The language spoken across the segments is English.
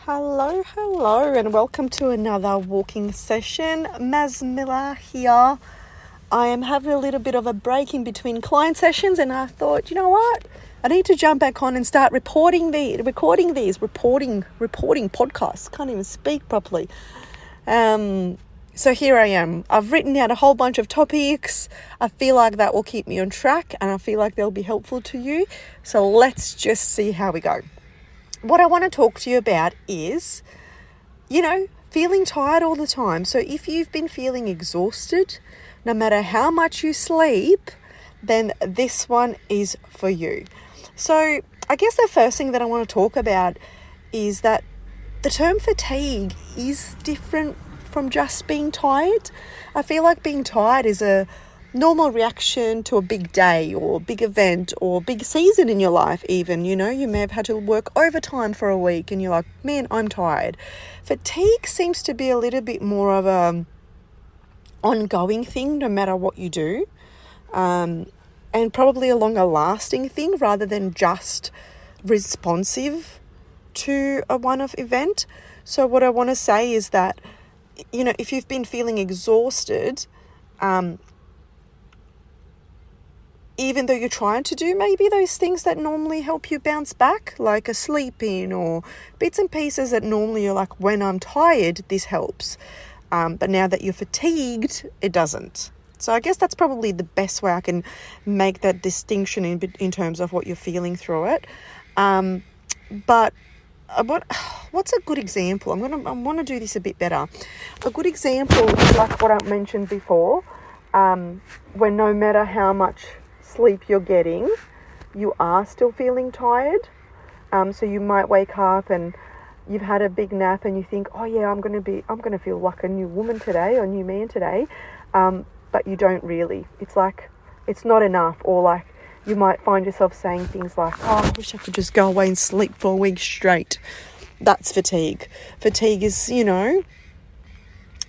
Hello, and welcome to another walking session. Maz Miller here. I am having a little bit of a break in between client sessions, and I thought, you know what? I need to jump back on and start recording podcasts. Can't even speak properly. So here I am. I've written out a whole bunch of topics. I feel like that will keep me on track, and I feel like they'll be helpful to you. So let's just see how we go. What I want to talk to you about is, feeling tired all the time. So if you've been feeling exhausted, no matter how much you sleep, then this one is for you. So I guess the first thing that I want to talk about is that the term fatigue is different from just being tired. I feel like being tired is a normal reaction to a big day or big event or big season in your life even. You may have had to work overtime for a week and you're like, man, I'm tired. Fatigue seems to be a little bit more of a ongoing thing no matter what you do, and probably a longer lasting thing rather than just responsive to a one-off event. So what I want to say is that, if you've been feeling exhausted, even though you're trying to do maybe those things that normally help you bounce back, like a sleep in or bits and pieces that normally you're like, when I'm tired, this helps. But now that you're fatigued, it doesn't. So I guess that's probably the best way I can make that distinction in terms of what you're feeling through it. But what's a good example? I want to do this a bit better. A good example is like what I mentioned before, when no matter how much sleep you're getting, you are still feeling tired. So you might wake up and you've had a big nap and you think, oh yeah, I'm going to feel like a new woman today or a new man today. But you don't really. It's like, it's not enough. Or like you might find yourself saying things like, oh, I wish I could just go away and sleep for a week straight. That's fatigue. Fatigue is, a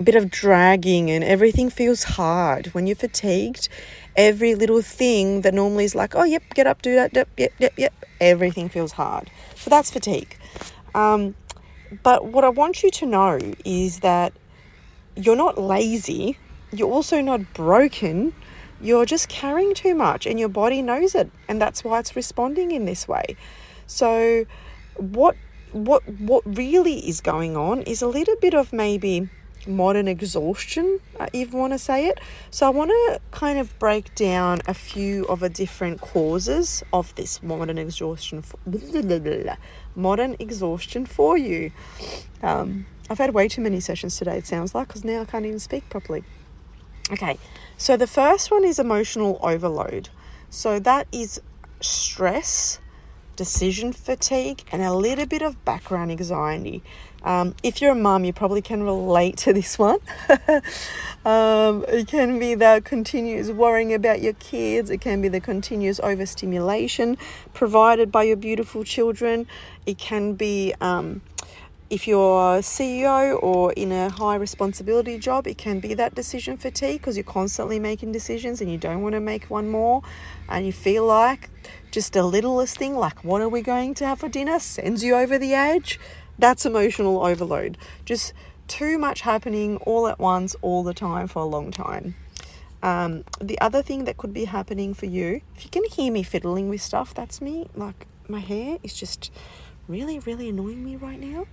bit of dragging and everything feels hard. When you're fatigued, every little thing that normally is like, oh, yep, get up, do that, yep, everything feels hard. So that's fatigue. But what I want you to know is that you're not lazy. You're also not broken. You're just carrying too much and your body knows it. And that's why it's responding in this way. So what really is going on is a little bit of maybe modern exhaustion, if you want to say it. So I want to kind of break down a few of the different causes of this modern exhaustion for you. I've had way too many sessions today, it sounds like, because now I can't even speak properly. Okay, so the first one is emotional overload. So that is stress, decision fatigue, and a little bit of background anxiety. If you're a mum, you probably can relate to this one. It can be the continuous worrying about your kids. It can be the continuous overstimulation provided by your beautiful children. It can be, if you're a CEO or in a high responsibility job, it can be that decision fatigue because you're constantly making decisions and you don't want to make one more. And you feel like just the littlest thing, like what are we going to have for dinner, sends you over the edge. That's emotional overload. Just too much happening all at once, all the time for a long time. The other thing that could be happening for you, if you can hear me fiddling with stuff, that's me. Like my hair is just really, really annoying me right now.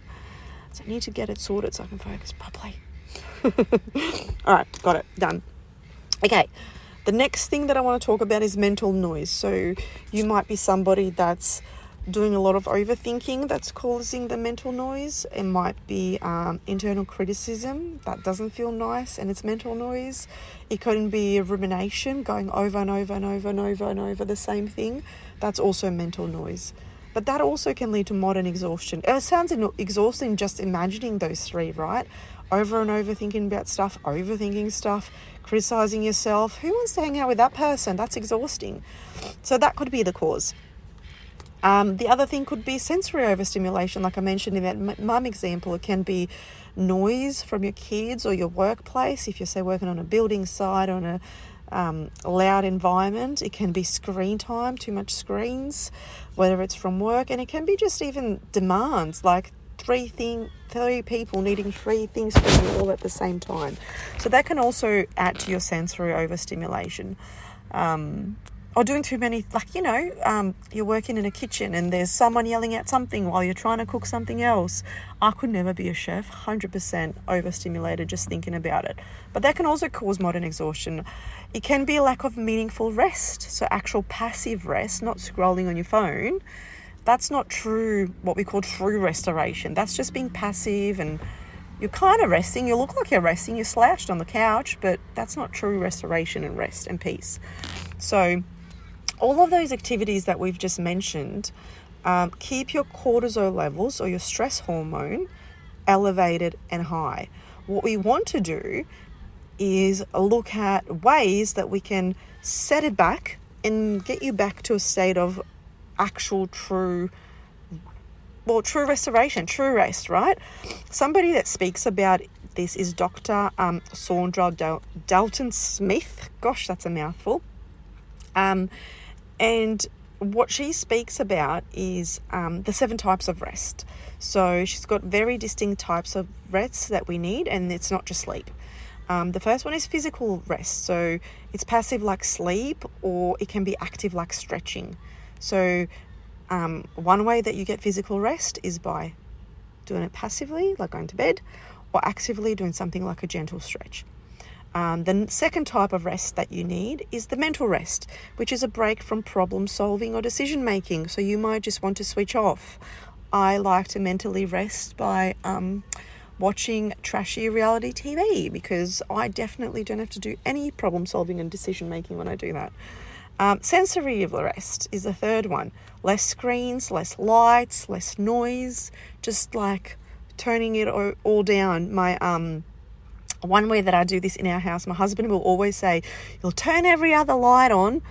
So I need to get it sorted so I can focus properly. All right, got it, done. Okay, the next thing that I want to talk about is mental noise. So you might be somebody that's doing a lot of overthinking that's causing the mental noise. It might be internal criticism that doesn't feel nice and it's mental noise. It could be rumination, going over and over and over and over and over the same thing. That's also mental noise. But that also can lead to modern exhaustion. It sounds exhausting just imagining those three, right? Over and over thinking about stuff, overthinking stuff, criticizing yourself. Who wants to hang out with that person? That's exhausting. So that could be the cause. The other thing could be sensory overstimulation, like I mentioned in that mum example. It can be noise from your kids or your workplace. If you're, say, working on a building site or on a loud environment. It can be screen time, too much screens, whether it's from work, and it can be just even demands like three people needing three things from you all at the same time. So that can also add to your sensory overstimulation. Or doing too many, you're working in a kitchen and there's someone yelling at something while you're trying to cook something else. I could never be a chef, 100% overstimulated just thinking about it. But that can also cause modern exhaustion. It can be a lack of meaningful rest, so actual passive rest, not scrolling on your phone. That's not true, what we call true restoration. That's just being passive and you're kind of resting. You look like you're resting. You're slouched on the couch, but that's not true restoration and rest and peace. So all of those activities that we've just mentioned keep your cortisol levels or your stress hormone elevated and high. What we want to do is look at ways that we can set it back and get you back to a state of actual true restoration, true rest, right? Somebody that speaks about this is Dr. Saundra Dalton Smith. Gosh, that's a mouthful. And what she speaks about is the 7 types of rest. So she's got very distinct types of rest that we need, and it's not just sleep. The first one is physical rest. So it's passive like sleep, or it can be active like stretching. So one way that you get physical rest is by doing it passively, like going to bed, or actively doing something like a gentle stretch. The second type of rest that you need is the mental rest, which is a break from problem solving or decision making. So you might just want to switch off. I like to mentally rest by watching trashy reality TV, because I definitely don't have to do any problem solving and decision making when I do that. Sensory rest is the third one. Less screens, less lights, less noise, just like turning it all down. One way that I do this in our house, my husband will always say, you'll turn every other light on,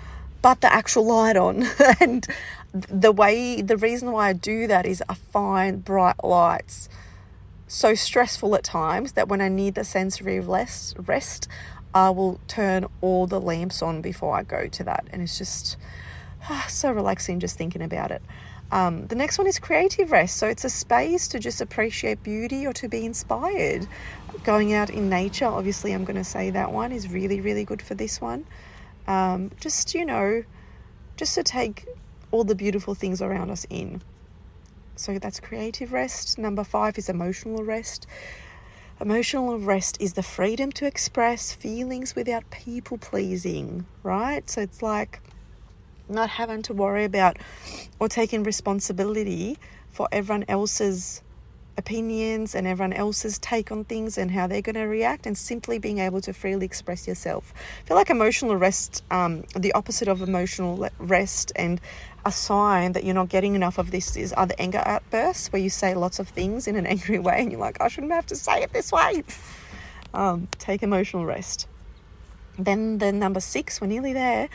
but the actual light on. And the reason why I do that is I find bright lights so stressful at times that when I need the sensory rest, I will turn all the lamps on before I go to that. And it's just so relaxing just thinking about it. The next one is creative rest. So it's a space to just appreciate beauty or to be inspired. Going out in nature, obviously I'm going to say that one is really, really good for this one. Just to take all the beautiful things around us in. So that's creative rest. Number 5 is emotional rest. Emotional rest is the freedom to express feelings without people pleasing, right? So it's like not having to worry about or taking responsibility for everyone else's opinions and everyone else's take on things and how they're going to react, and simply being able to freely express yourself. I feel like emotional rest, the opposite of emotional rest and a sign that you're not getting enough of this is other anger outbursts, where you say lots of things in an angry way and you're like, I shouldn't have to say it this way. Take emotional rest. Then the number 6, we're nearly there,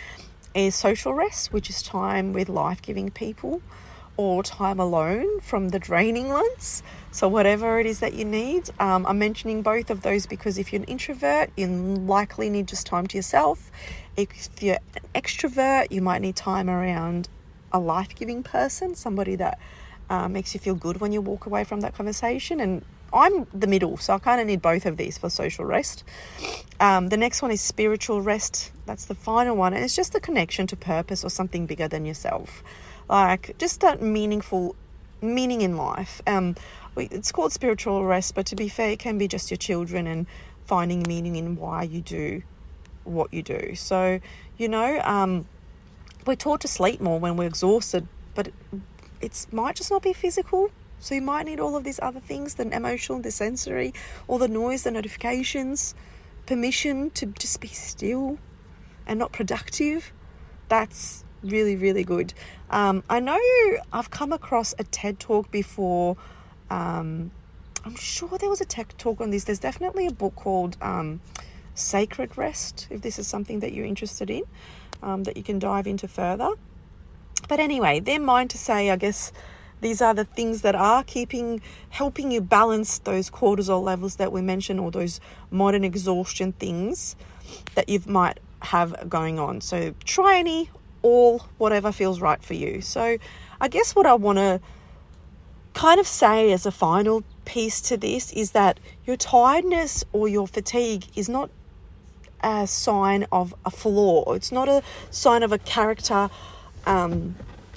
is social rest, which is time with life-giving people or time alone from the draining ones. So whatever it is that you need. I'm mentioning both of those because if you're an introvert, you likely need just time to yourself. If you're an extrovert, you might need time around a life-giving person, somebody that makes you feel good when you walk away from that conversation. And I'm the middle, so I kind of need both of these for social rest. The next one is spiritual rest. That's the final one. And it's just a connection to purpose or something bigger than yourself. Like just that meaning in life. It's called spiritual rest, but to be fair, it can be just your children and finding meaning in why you do what you do. So, we're taught to sleep more when we're exhausted, but it might just not be physical. So you might need all of these other things, the emotional, the sensory, all the noise, the notifications, permission to just be still and not productive. That's really, really good. I know I've come across a TED Talk before. I'm sure there was a TED Talk on this. There's definitely a book called Sacred Rest, if this is something that you're interested in, that you can dive into further. But anyway, they're mine to say, I guess, these are the things that are helping you balance those cortisol levels that we mentioned, or those modern exhaustion things that you might have going on. So try any, all, whatever feels right for you. So I guess what I want to kind of say as a final piece to this is that your tiredness or your fatigue is not a sign of a flaw. It's not a sign of a character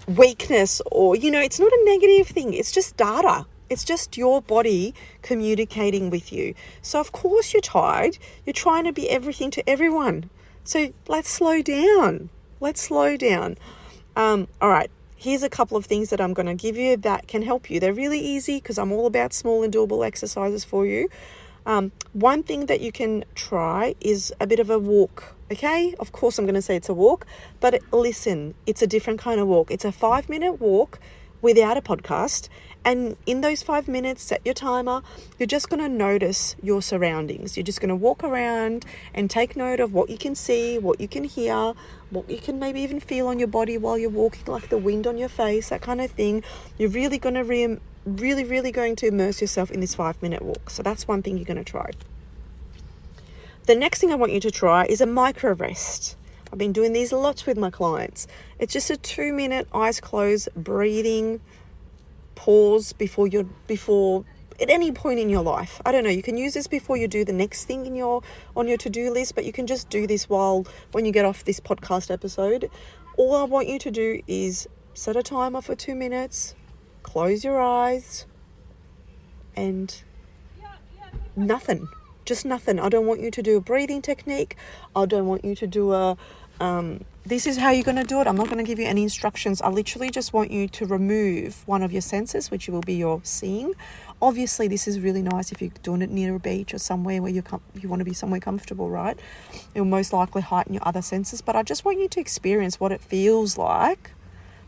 weakness, or, it's not a negative thing. It's just data. It's just your body communicating with you. So of course you're tired. You're trying to be everything to everyone. So let's slow down. All right. Here's a couple of things that I'm going to give you that can help you. They're really easy because I'm all about small and doable exercises for you. One thing that you can try is a bit of a walk, okay? Of course, I'm going to say it's a walk, but listen, it's a different kind of walk. It's a 5-minute walk without a podcast. And in those 5 minutes, set your timer. You're just going to notice your surroundings. You're just going to walk around and take note of what you can see, what you can hear, what you can maybe even feel on your body while you're walking, like the wind on your face, that kind of thing. You're really going to really going to immerse yourself in this 5-minute walk. So that's one thing you're going to try. The next thing I want you to try is a micro rest. I've been doing these lots with my clients. It's just a 2-minute eyes closed, breathing, pause before at any point in your life. I don't know, you can use this before you do the next thing on your to-do list, but you can just do this when you get off this podcast episode. All I want you to do is set a timer for 2 minutes, close your eyes, and nothing. Just nothing. I don't want you to do a breathing technique. I don't want you to do this is how you're going to do it. I'm not going to give you any instructions. I literally just want you to remove one of your senses, which will be your seeing. Obviously, this is really nice if you're doing it near a beach or somewhere where you want to be somewhere comfortable, right? It will most likely heighten your other senses. But I just want you to experience what it feels like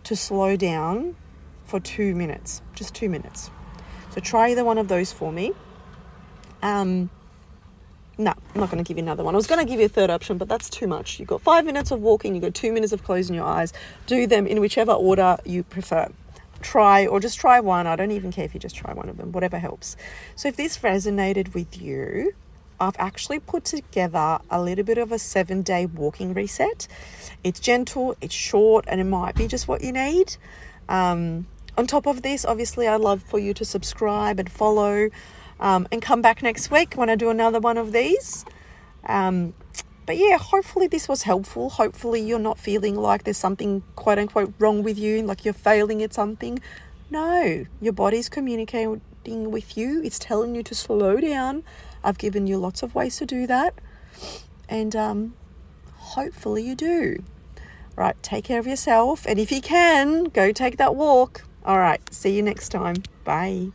to slow down for 2 minutes. Just 2 minutes. So try either one of those for me. No, I'm not going to give you another one. I was going to give you a third option, but that's too much. You've got 5 minutes of walking. You've got 2 minutes of closing your eyes. Do them in whichever order you prefer. Just try one. I don't even care if you just try one of them, whatever helps. So if this resonated with you, I've actually put together a little bit of a 7-day walking reset. It's gentle, it's short, and it might be just what you need. On top of this, obviously, I'd love for you to subscribe and follow, and come back next week when I do another one of these. But yeah, hopefully this was helpful. Hopefully you're not feeling like there's something quote unquote wrong with you, like you're failing at something. No, your body's communicating with you. It's telling you to slow down. I've given you lots of ways to do that. And hopefully you do. Right, take care of yourself. And if you can, go take that walk. All right, see you next time. Bye.